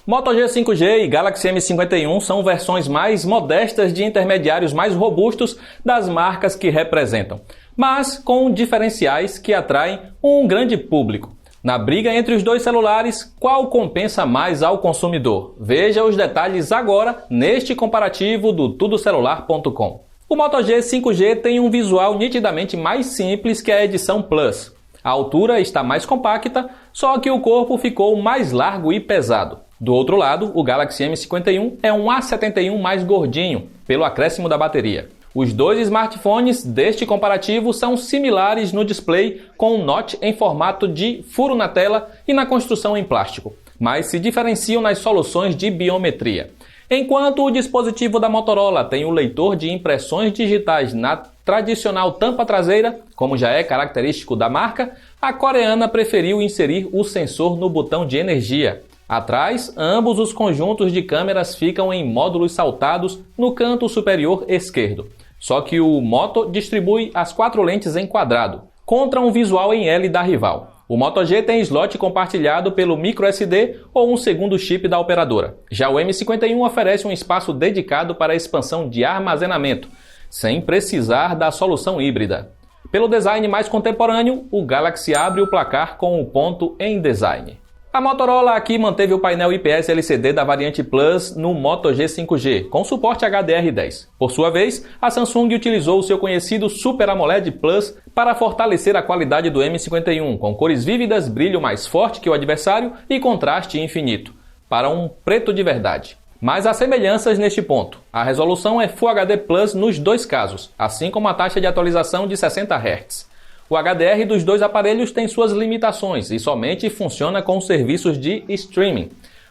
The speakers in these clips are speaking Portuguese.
Moto G5G e Galaxy M51 são versões mais modestas de intermediários mais robustos das marcas que representam, mas com diferenciais que atraem um grande público. Na briga entre os dois celulares, qual compensa mais ao consumidor? Veja os detalhes agora neste comparativo do tudocelular.com. O Moto G5G tem um visual nitidamente mais simples que a edição Plus. A altura está mais compacta, só que o corpo ficou mais largo e pesado. Do outro lado, o Galaxy M51 é um A71 mais gordinho, pelo acréscimo da bateria. Os dois smartphones deste comparativo são similares no display, com um notch em formato de furo na tela e na construção em plástico, mas se diferenciam nas soluções de biometria. Enquanto o dispositivo da Motorola tem o leitor de impressões digitais na tradicional tampa traseira, como já é característico da marca, a coreana preferiu inserir o sensor no botão de energia. Atrás, ambos os conjuntos de câmeras ficam em módulos saltados no canto superior esquerdo. Só que o Moto distribui as 4 lentes em quadrado, contra um visual em L da rival. O Moto G tem slot compartilhado pelo microSD ou um segundo chip da operadora. Já o M51 oferece um espaço dedicado para a expansão de armazenamento, sem precisar da solução híbrida. Pelo design mais contemporâneo, o Galaxy abre o placar com o ponto em design. A Motorola aqui manteve o painel IPS LCD da variante Plus no Moto G5G, com suporte HDR10. Por sua vez, a Samsung utilizou o seu conhecido Super AMOLED Plus para fortalecer a qualidade do M51, com cores vívidas, brilho mais forte que o adversário e contraste infinito, para um preto de verdade. Mas há semelhanças neste ponto. A resolução é Full HD Plus nos dois casos, assim como a taxa de atualização de 60 Hz. O HDR dos dois aparelhos tem suas limitações e somente funciona com serviços de streaming.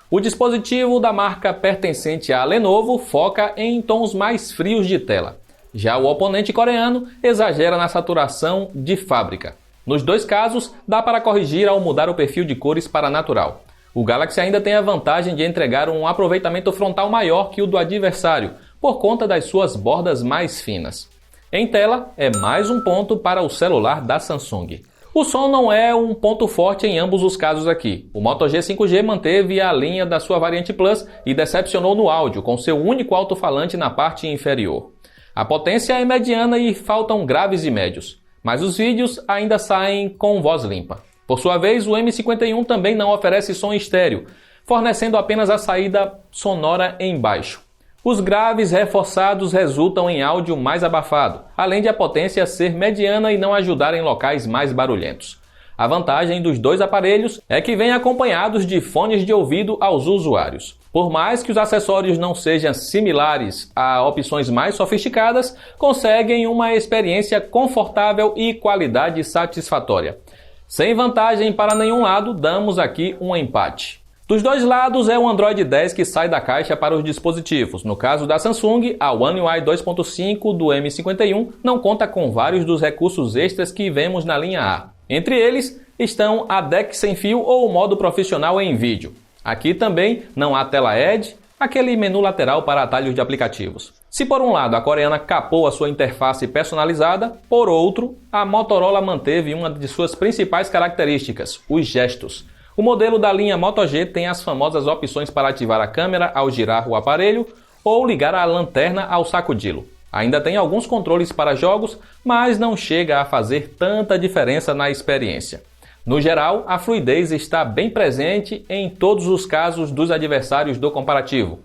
O dispositivo da marca pertencente à Lenovo foca em tons mais frios de tela. Já o oponente coreano exagera na saturação de fábrica. Nos dois casos, dá para corrigir ao mudar o perfil de cores para natural. O Galaxy ainda tem a vantagem de entregar um aproveitamento frontal maior que o do adversário, por conta das suas bordas mais finas. Em tela, é mais um ponto para o celular da Samsung. O som não é um ponto forte em ambos os casos aqui. O Moto G5G manteve a linha da sua variante Plus e decepcionou no áudio, com seu único alto-falante na parte inferior. A potência é mediana e faltam graves e médios, mas os vídeos ainda saem com voz limpa. Por sua vez, o M51 também não oferece som estéreo, fornecendo apenas a saída sonora em baixo. Os graves reforçados resultam em áudio mais abafado, além de a potência ser mediana e não ajudar em locais mais barulhentos. A vantagem dos dois aparelhos é que vêm acompanhados de fones de ouvido aos usuários. Por mais que os acessórios não sejam similares a opções mais sofisticadas, conseguem uma experiência confortável e qualidade satisfatória. Sem vantagem para nenhum lado, damos aqui um empate. Dos dois lados é o Android 10 que sai da caixa para os dispositivos. No caso da Samsung, a One UI 2.5 do M51 não conta com vários dos recursos extras que vemos na linha A. Entre eles estão a DeX sem fio ou o modo profissional em vídeo. Aqui também não há tela Edge, aquele menu lateral para atalhos de aplicativos. Se por um lado a coreana capou a sua interface personalizada, por outro, a Motorola manteve uma de suas principais características, os gestos. O modelo da linha Moto G tem as famosas opções para ativar a câmera ao girar o aparelho ou ligar a lanterna ao sacudi-lo. Ainda tem alguns controles para jogos, mas não chega a fazer tanta diferença na experiência. No geral, a fluidez está bem presente em todos os casos dos adversários do comparativo.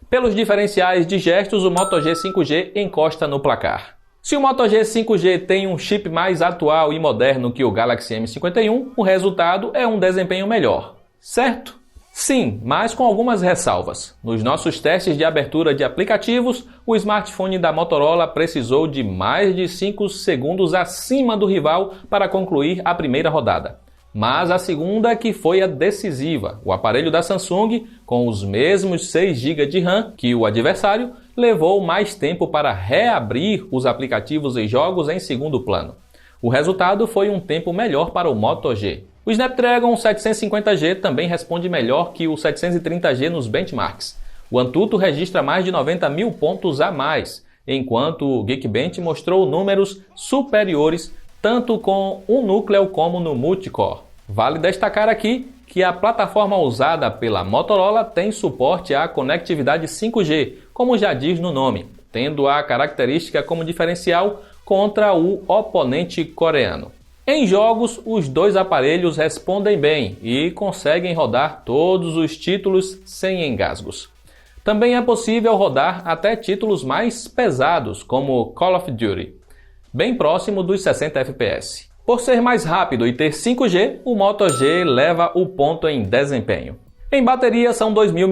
Pelos diferenciais de gestos, o Moto G5G encosta no placar. Se o Moto G5G tem um chip mais atual e moderno que o Galaxy M51, o resultado é um desempenho melhor, certo? Sim, mas com algumas ressalvas. Nos nossos testes de abertura de aplicativos, o smartphone da Motorola precisou de mais de 5 segundos acima do rival para concluir a primeira rodada. Mas a segunda que foi a decisiva. O aparelho da Samsung, com os mesmos 6 GB de RAM que o adversário, levou mais tempo para reabrir os aplicativos e jogos em segundo plano. O resultado foi um tempo melhor para o Moto G. O Snapdragon 750G também responde melhor que o 730G nos benchmarks. O Antutu registra mais de 90 mil pontos a mais, enquanto o Geekbench mostrou números superiores tanto com um núcleo como no multicore. Vale destacar aqui que a plataforma usada pela Motorola tem suporte à conectividade 5G, como já diz no nome, tendo a característica como diferencial contra o oponente coreano. Em jogos, os dois aparelhos respondem bem e conseguem rodar todos os títulos sem engasgos. Também é possível rodar até títulos mais pesados, como Call of Duty, bem próximo dos 60 FPS. Por ser mais rápido e ter 5G, o Moto G leva o ponto em desempenho. Em bateria, são 2.000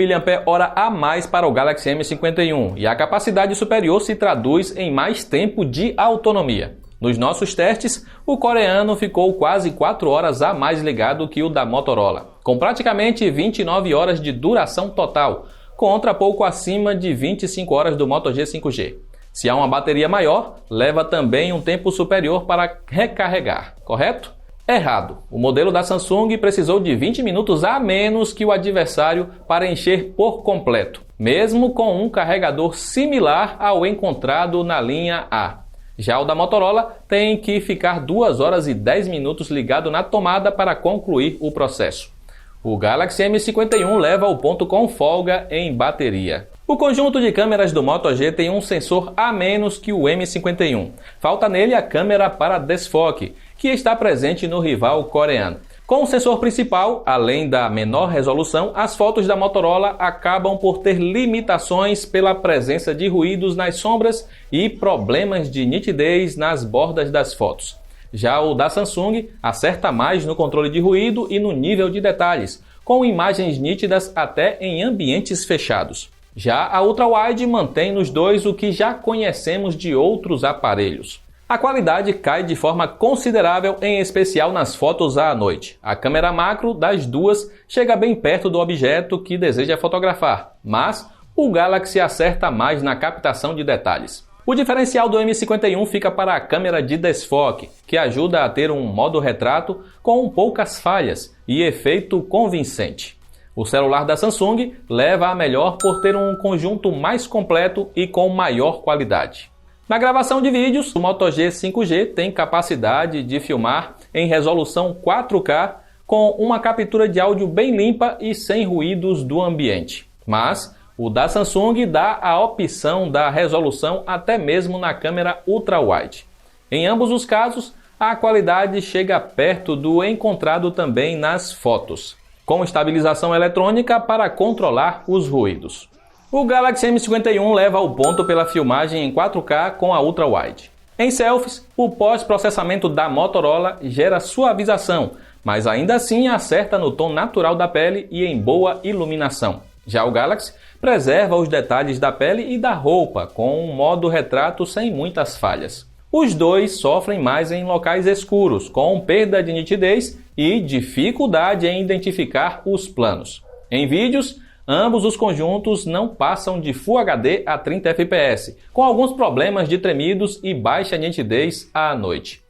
mAh a mais para o Galaxy M51 e a capacidade superior se traduz em mais tempo de autonomia. Nos nossos testes, o coreano ficou quase 4 horas a mais ligado que o da Motorola, com praticamente 29 horas de duração total, contra pouco acima de 25 horas do Moto G 5G. Se há uma bateria maior, leva também um tempo superior para recarregar, correto? Errado. O modelo da Samsung precisou de 20 minutos a menos que o adversário para encher por completo, mesmo com um carregador similar ao encontrado na linha A. Já o da Motorola tem que ficar 2 horas e 10 minutos ligado na tomada para concluir o processo. O Galaxy M51 leva o ponto com folga em bateria. O conjunto de câmeras do Moto G tem um sensor a menos que o M51. Falta nele a câmera para desfoque, que está presente no rival coreano. Com o sensor principal, além da menor resolução, as fotos da Motorola acabam por ter limitações pela presença de ruídos nas sombras e problemas de nitidez nas bordas das fotos. Já o da Samsung acerta mais no controle de ruído e no nível de detalhes, com imagens nítidas até em ambientes fechados. Já a ultra-wide mantém nos dois o que já conhecemos de outros aparelhos. A qualidade cai de forma considerável, em especial nas fotos à noite. A câmera macro das duas chega bem perto do objeto que deseja fotografar, mas o Galaxy acerta mais na captação de detalhes. O diferencial do M51 fica para a câmera de desfoque, que ajuda a ter um modo retrato com poucas falhas e efeito convincente. O celular da Samsung leva a melhor por ter um conjunto mais completo e com maior qualidade. Na gravação de vídeos, o Moto G 5G tem capacidade de filmar em resolução 4K com uma captura de áudio bem limpa e sem ruídos do ambiente. Mas o da Samsung dá a opção da resolução até mesmo na câmera ultra-wide. Em ambos os casos, a qualidade chega perto do encontrado também nas fotos, com estabilização eletrônica para controlar os ruídos. O Galaxy M51 leva o ponto pela filmagem em 4K com a ultra-wide. Em selfies, o pós-processamento da Motorola gera suavização, mas ainda assim acerta no tom natural da pele e em boa iluminação. Já o Galaxy preserva os detalhes da pele e da roupa, com um modo retrato sem muitas falhas. Os dois sofrem mais em locais escuros, com perda de nitidez e dificuldade em identificar os planos. Em vídeos, ambos os conjuntos não passam de Full HD a 30 FPS, com alguns problemas de tremidos e baixa nitidez à noite.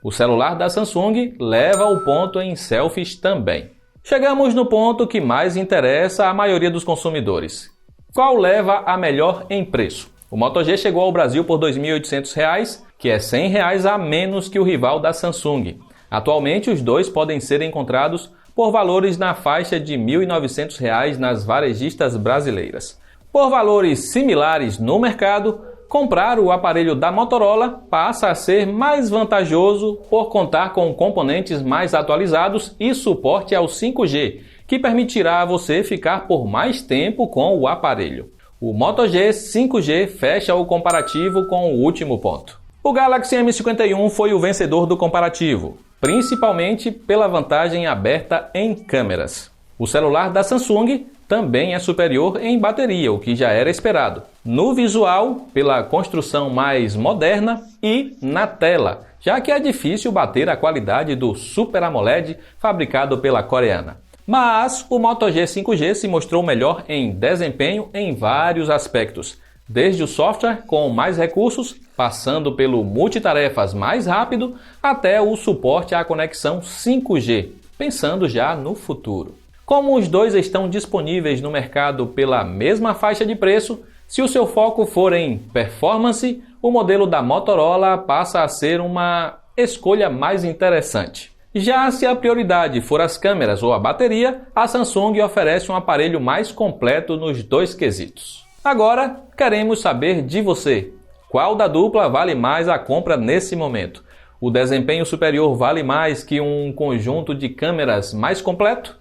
O celular da Samsung leva o ponto em selfies também. Chegamos no ponto que mais interessa à maioria dos consumidores. Qual leva a melhor em preço? O Moto G chegou ao Brasil por R$ 2.800, que é R$ 100 a menos que o rival da Samsung. Atualmente, os dois podem ser encontrados por valores na faixa de R$ 1.900 nas varejistas brasileiras. Por valores similares no mercado, comprar o aparelho da Motorola passa a ser mais vantajoso por contar com componentes mais atualizados e suporte ao 5G, que permitirá a você ficar por mais tempo com o aparelho. O Moto G 5G fecha o comparativo com o último ponto. O Galaxy M51 foi o vencedor do comparativo, principalmente pela vantagem aberta em câmeras. O celular da Samsung também é superior em bateria, o que já era esperado. No visual, pela construção mais moderna, e na tela, já que é difícil bater a qualidade do Super AMOLED fabricado pela coreana. Mas o Moto G 5G se mostrou melhor em desempenho em vários aspectos, desde o software com mais recursos, passando pelo multitarefas mais rápido, até o suporte à conexão 5G, pensando já no futuro. Como os dois estão disponíveis no mercado pela mesma faixa de preço, se o seu foco for em performance, o modelo da Motorola passa a ser uma escolha mais interessante. Já se a prioridade for as câmeras ou a bateria, a Samsung oferece um aparelho mais completo nos dois quesitos. Agora, queremos saber de você. Qual da dupla vale mais a compra nesse momento? O desempenho superior vale mais que um conjunto de câmeras mais completo?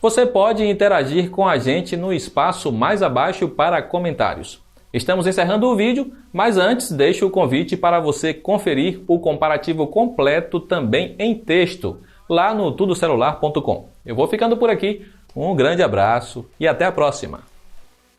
Você pode interagir com a gente no espaço mais abaixo para comentários. Estamos encerrando o vídeo, mas antes deixo o convite para você conferir o comparativo completo também em texto, lá no tudocelular.com. Eu vou ficando por aqui, um grande abraço e até a próxima!